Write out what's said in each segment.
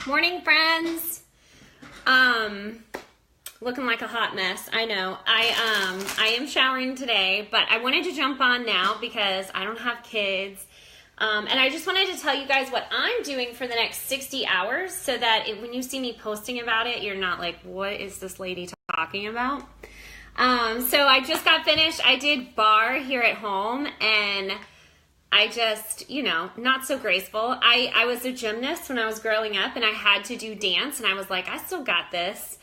Morning, friends. Looking like a hot mess. I know. I am showering today, but I wanted to jump on now because I don't have kids. And I just wanted to tell you guys what I'm doing for the next 60 hours so that when you see me posting about it, you're not like, what is this lady talking about? So I just got finished. I did bar here at home, and I just, not so graceful. I was a gymnast when I was growing up, and I had to do dance, and I was like, I still got this.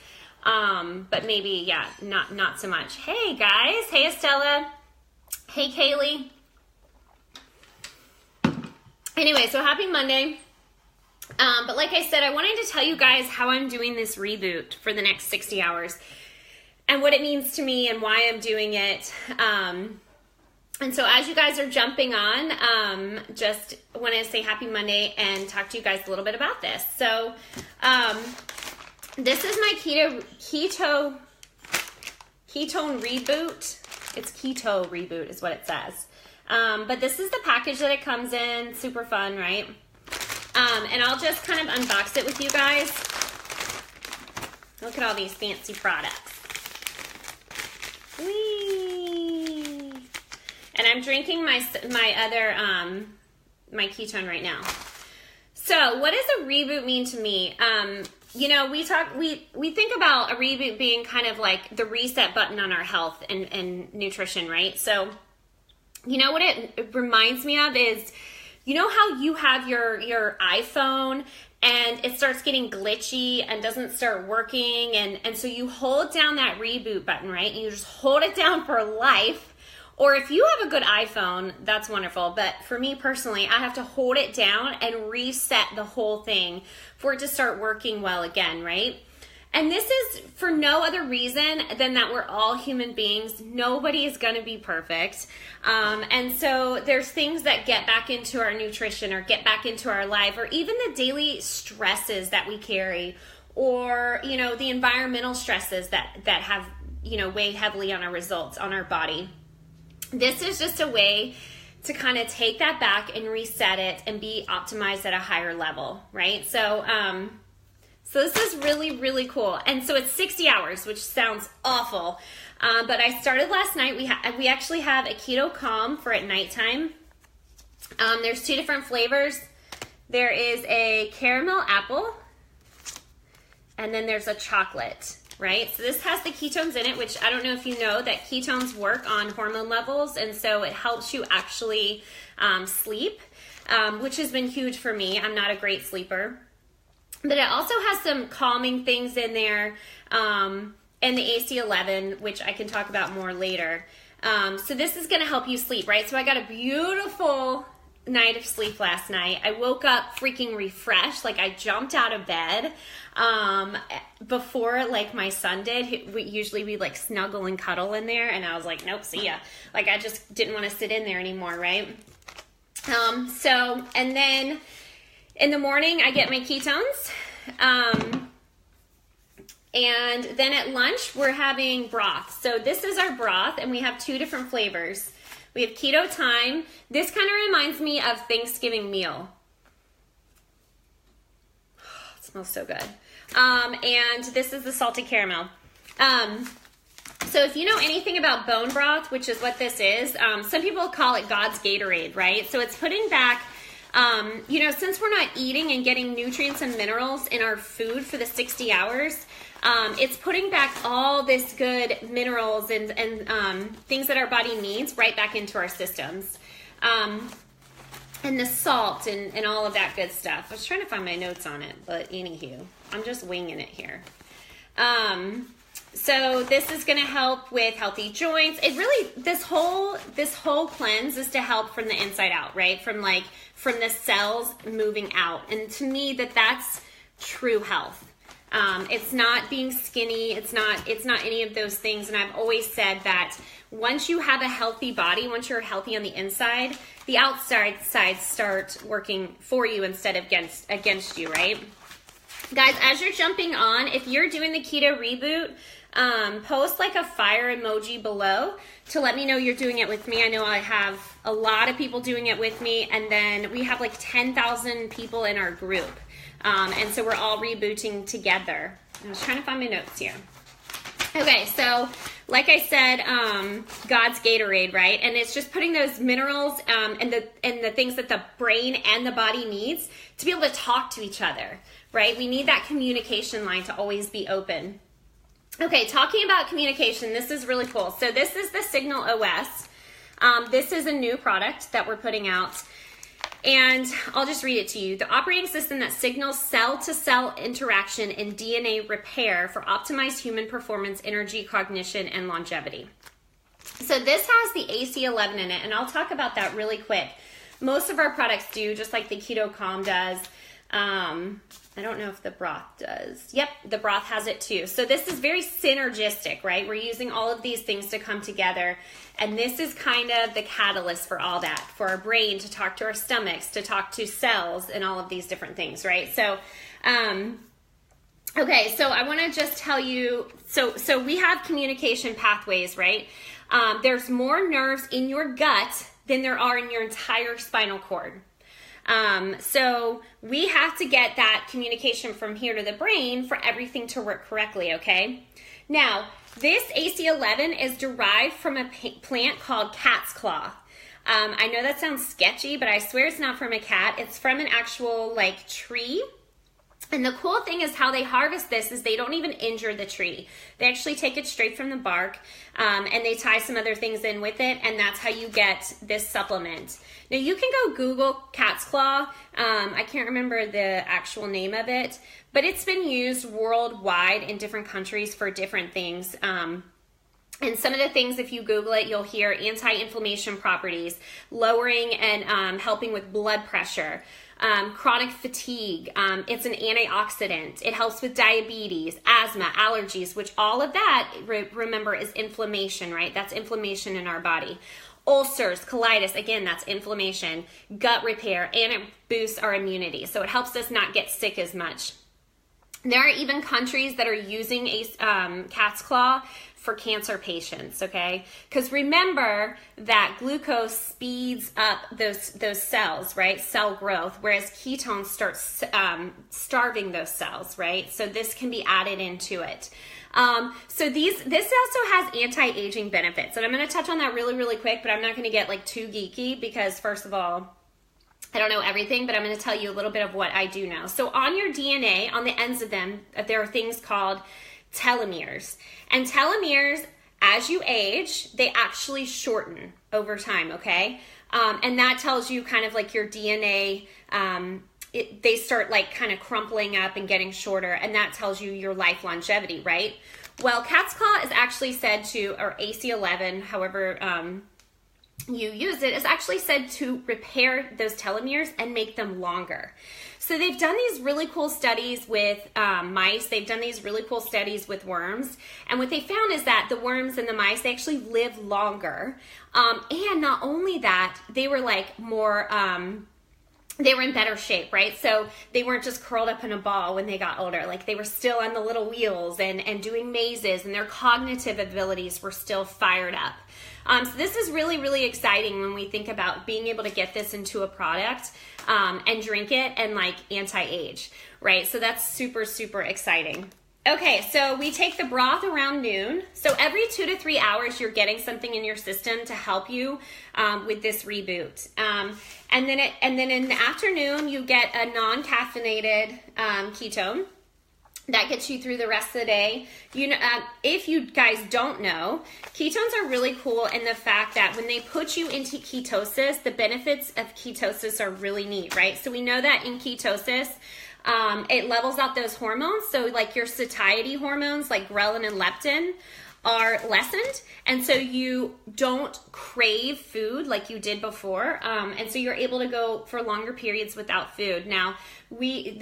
But maybe, yeah, not so much. Hey, guys. Hey, Estella. Hey, Kaylee. Anyway, so happy Monday. But like I said, I wanted to tell you guys how I'm doing this reboot for the next 60 hours and what it means to me and why I'm doing it. And so as you guys are jumping on, just want to say happy Monday and talk to you guys a little bit about this. So this is my ketone reboot. It's Keto Reboot is what it says. But this is the package that it comes in. Super fun, right? And I'll just kind of unbox it with you guys. Look at all these fancy products. Whee! And I'm drinking my other, my ketone right now. So what does a reboot mean to me? We think about a reboot being kind of like the reset button on our health and nutrition, right? So, what it reminds me of is, how you have your iPhone and it starts getting glitchy and doesn't start working. And so you hold down that reboot button, right? And you just hold it down for life. Or if you have a good iPhone, that's wonderful. But for me personally, I have to hold it down and reset the whole thing for it to start working well again, right? And this is for no other reason than that we're all human beings. Nobody is going to be perfect. And so there's things that get back into our nutrition or get back into our life, or even the daily stresses that we carry, or, the environmental stresses that have, weigh heavily on our results, on our body. This is just a way to kind of take that back and reset it and be optimized at a higher level, right? So this is really, really cool. And so it's 60 hours, which sounds awful. But I started last night. We actually have a Keto Calm for at nighttime. There's 2 different flavors. There is a caramel apple, and then there's a chocolate, right? So this has the ketones in it, which I don't know if you know that ketones work on hormone levels, and so it helps you actually sleep, which has been huge for me. I'm not a great sleeper. But it also has some calming things in there, and the AC11, which I can talk about more later. So this is going to help you sleep, right? So I got a beautiful night of sleep last night. I woke up freaking refreshed. Like I jumped out of bed before like my son did. We like snuggle and cuddle in there, and I was like, nope, see ya. Like I just didn't want to sit in there anymore, right? And then in the morning, I get my ketones, and then at lunch, we're having broth. So this is our broth, and we have 2 different flavors. We have Keto Time. This kind of reminds me of Thanksgiving meal. It smells so good. And this is the salted caramel. So if you know anything about bone broth, which is what this is, some people call it God's Gatorade, right? So it's putting back... since we're not eating and getting nutrients and minerals in our food for the 60 hours, it's putting back all this good minerals and things that our body needs right back into our systems. And the salt and all of that good stuff. I was trying to find my notes on it, but anywho, I'm just winging it here. So this is going to help with healthy joints. It really, this whole cleanse is to help from the inside out, right? From the cells moving out. And to me, that's true health. It's not being skinny. It's not any of those things. And I've always said that once you have a healthy body, once you're healthy on the inside, the outside side starts working for you instead of against you, right? Guys, as you're jumping on, if you're doing the Keto Reboot, post like a fire emoji below to let me know you're doing it with me. I know I have a lot of people doing it with me, and then we have like 10,000 people in our group. And so we're all rebooting together. I was trying to find my notes here. Okay, so like I said, God's Gatorade, right? And it's just putting those minerals and the things that the brain and the body needs to be able to talk to each other, right? We need that communication line to always be open. Okay, talking about communication, this is really cool. So this is the Signal OS. This is a new product that we're putting out. And I'll just read it to you. The operating system that signals cell-to-cell interaction and DNA repair for optimized human performance, energy, cognition, and longevity. So this has the AC11 in it, and I'll talk about that really quick. Most of our products do, just like the Keto Calm does. I don't know if the broth does. Yep, the broth has it too. So this is very synergistic, right? We're using all of these things to come together. And this is kind of the catalyst for all that, for our brain to talk to our stomachs, to talk to cells and all of these different things, right? So, okay, so I want to just tell you, so we have communication pathways, right? There's more nerves in your gut than there are in your entire spinal cord. So we have to get that communication from here to the brain for everything to work correctly, okay? Now, this AC11 is derived from a plant called cat's claw. I know that sounds sketchy, but I swear it's not from a cat. It's from an actual like tree. And the cool thing is how they harvest this is they don't even injure the tree. They actually take it straight from the bark, and they tie some other things in with it, and that's how you get this supplement. Now you can go Google cat's claw. I can't remember the actual name of it, but it's been used worldwide in different countries for different things. And some of the things, if you Google it, you'll hear anti-inflammation properties, lowering and helping with blood pressure, chronic fatigue. It's an antioxidant. It helps with diabetes, asthma, allergies, which all of that, remember, is inflammation, right? That's inflammation in our body. Ulcers, colitis, again, that's inflammation. Gut repair, and it boosts our immunity. So it helps us not get sick as much. There are even countries that are using cat's claw for cancer patients, okay? Because remember that glucose speeds up those cells, right? Cell growth, whereas ketones start starving those cells, right? So this can be added into it. So this also has anti-aging benefits, and I'm going to touch on that really, really quick, but I'm not going to get like too geeky because first of all, I don't know everything, but I'm going to tell you a little bit of what I do know. So on your DNA, on the ends of them, there are things called telomeres. And telomeres, as you age, they actually shorten over time, okay? And that tells you kind of like your DNA, they start like kind of crumpling up and getting shorter, and that tells you your life longevity, right? Well, cat's claw is actually said to, or AC11, however you use it, is actually said to repair those telomeres and make them longer. So they've done these really cool studies with mice. They've done these really cool studies with worms. And what they found is that the worms and the mice, they actually live longer. And not only that, they were like more, they were in better shape, right? So they weren't just curled up in a ball when they got older. Like they were still on the little wheels and doing mazes, and their cognitive abilities were still fired up. So this is really, really exciting when we think about being able to get this into a product and drink it and like anti-age, right? So that's super, super exciting. Okay, so we take the broth around noon. So every 2 to 3 hours, you're getting something in your system to help you with this reboot. And then in the afternoon, you get a non-caffeinated ketone. That gets you through the rest of the day. You know, if you guys don't know, ketones are really cool in the fact that when they put you into ketosis, the benefits of ketosis are really neat, right? So we know that in ketosis, it levels out those hormones. So like your satiety hormones, like ghrelin and leptin, are lessened, and so you don't crave food like you did before, and so you're able to go for longer periods without food. Now, we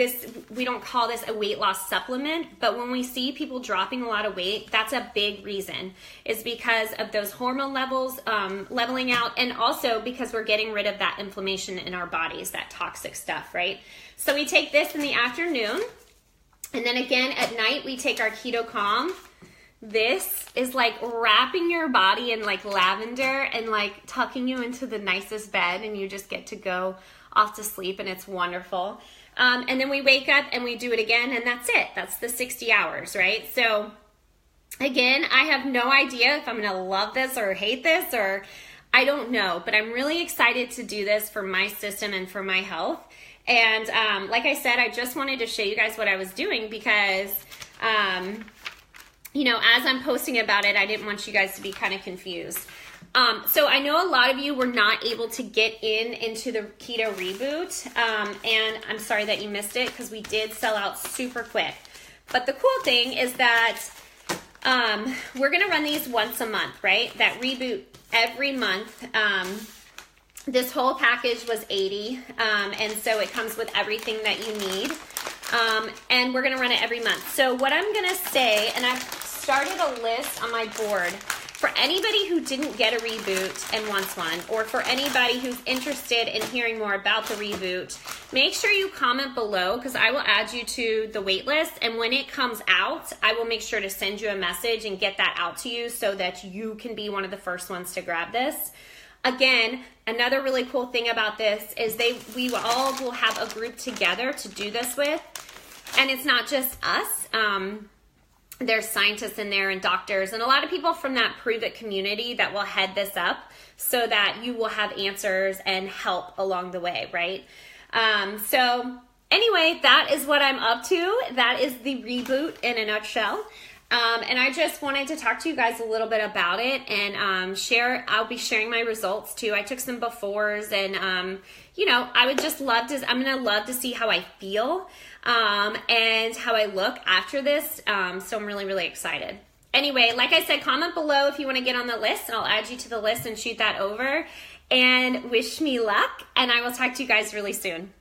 don't call this a weight loss supplement, but when we see people dropping a lot of weight, that's a big reason. Is because of those hormone levels leveling out, and also because we're getting rid of that inflammation in our bodies, that toxic stuff, right? So we take this in the afternoon. And then again, at night, we take our Keto Calm. This is like wrapping your body in like lavender and like tucking you into the nicest bed, and you just get to go off to sleep, and it's wonderful. And then we wake up and we do it again, and that's it. That's the 60 hours, right? So again, I have no idea if I'm going to love this or hate this, or I don't know, but I'm really excited to do this for my system and for my health. And like I said, I just wanted to show you guys what I was doing because, you know, as I'm posting about it, I didn't want you guys to be kind of confused. So I know a lot of you were not able to get into the Keto Reboot, and I'm sorry that you missed it because we did sell out super quick. But the cool thing is that we're going to run these once a month, right? That reboot every month. This whole package was $80, and so it comes with everything that you need. And we're going to run it every month. So what I'm going to say, and I've started a list on my board for anybody who didn't get a reboot and wants one, or for anybody who's interested in hearing more about the reboot, make sure you comment below because I will add you to the wait list. And when it comes out, I will make sure to send you a message and get that out to you so that you can be one of the first ones to grab this. Again, another really cool thing about this is we all will have a group together to do this with. And it's not just us. There's scientists in there and doctors and a lot of people from that Prove It community that will head this up so that you will have answers and help along the way, right? So anyway, that is what I'm up to. That is the reboot in a nutshell. And I just wanted to talk to you guys a little bit about it and I'll be sharing my results too. I took some befores and, you know, I'm going to love to see how I feel and how I look after this. So I'm really, really excited. Anyway, like I said, comment below if you want to get on the list and I'll add you to the list and shoot that over. And wish me luck. And I will talk to you guys really soon.